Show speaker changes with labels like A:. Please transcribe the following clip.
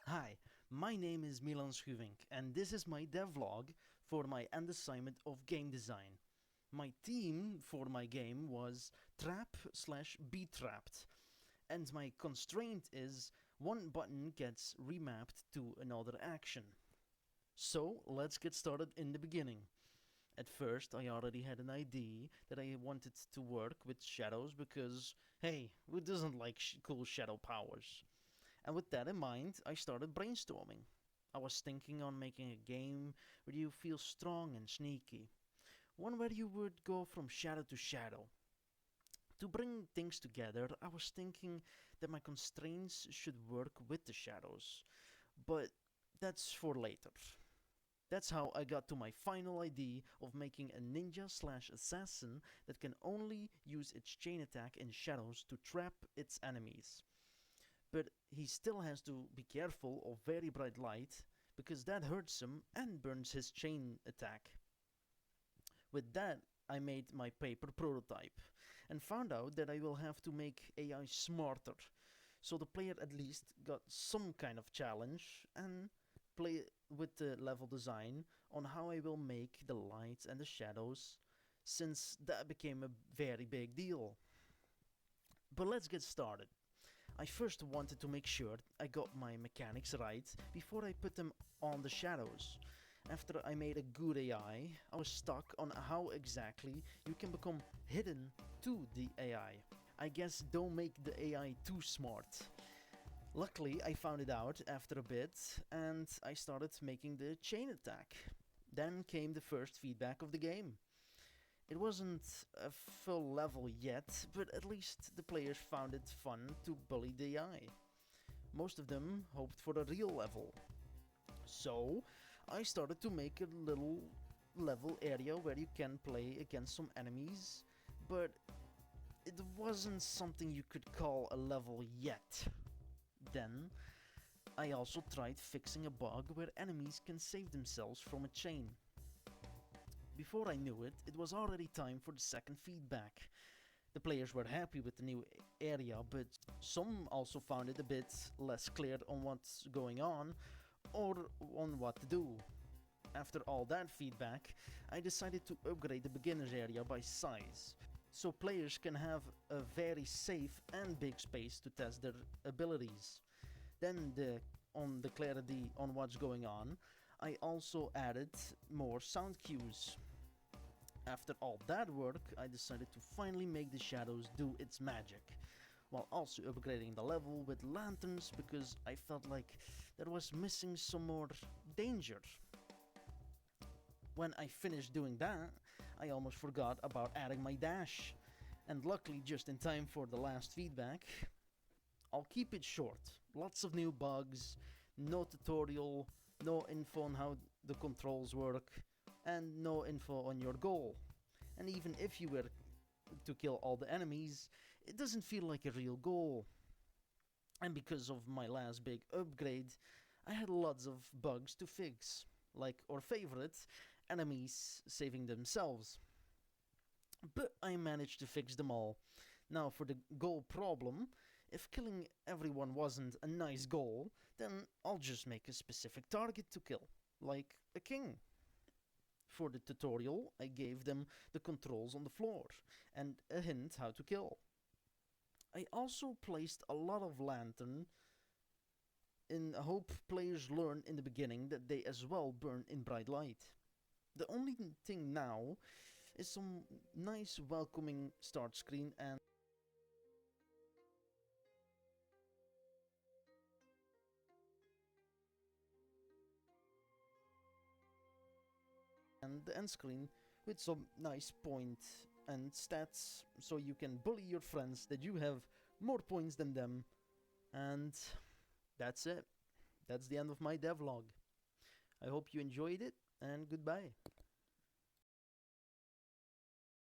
A: Hi, my name is Milan Schuvink and this is my devlog for my end assignment of game design. My theme for my game was trap/be trapped, and my constraint is one button gets remapped to another action. So let's get started in the beginning. At first, I already had an idea that I wanted to work with shadows because, hey, who doesn't like cool shadow powers? And with that in mind, I started brainstorming. I was thinking on making a game where you feel strong and sneaky. One where you would go from shadow to shadow. To bring things together, I was thinking that my constraints should work with the shadows. But that's for later. That's how I got to my final idea of making a ninja/assassin that can only use its chain attack in shadows to trap its enemies. But he still has to be careful of very bright light, because that hurts him and burns his chain attack. With that, I made my paper prototype, and found out that I will have to make AI smarter, so the player at least got some kind of challenge, and play with the level design on how I will make the lights and the shadows, since that became a very big deal. But let's get started. I first wanted to make sure I got my mechanics right before I put them on the shadows. After I made a good AI, I was stuck on how exactly you can become hidden to the AI. I guess don't make the AI too smart. Luckily, I found it out after a bit, and I started making the chain attack. Then came the first feedback of the game. It wasn't a full level yet, but at least the players found it fun to bully the AI. Most of them hoped for a real level. So, I started to make a little level area where you can play against some enemies, but it wasn't something you could call a level yet. Then, I also tried fixing a bug where enemies can save themselves from a chain. Before I knew it, it was already time for the second feedback. The players were happy with the new area, but some also found it a bit less clear on what's going on or on what to do. After all that feedback, I decided to upgrade the beginner's area by size, so players can have a very safe and big space to test their abilities. Then on the clarity on what's going on, I also added more sound cues. After all that work, I decided to finally make the shadows do its magic, while also upgrading the level with lanterns because I felt like there was missing some more danger. When I finished doing that, I almost forgot about adding my dash, and luckily just in time for the last feedback. I'll keep it short. Lots of new bugs, no tutorial, no info on how the controls work, and no info on your goal. And even if you were to kill all the enemies, it doesn't feel like a real goal. And because of my last big upgrade, I had lots of bugs to fix, like our favorite, enemies saving themselves. But I managed to fix them all. Now for the goal problem, if killing everyone wasn't a nice goal, then I'll just make a specific target to kill, like a king. For the tutorial, I gave them the controls on the floor, and a hint how to kill. I also placed a lot of lantern in hope players learn in the beginning that they as well burn in bright light. The only thing now is some nice welcoming start screen and the end screen with some nice point and stats so you can bully your friends that you have more points than them. And that's it. That's the end of my devlog. I hope you enjoyed it, and goodbye.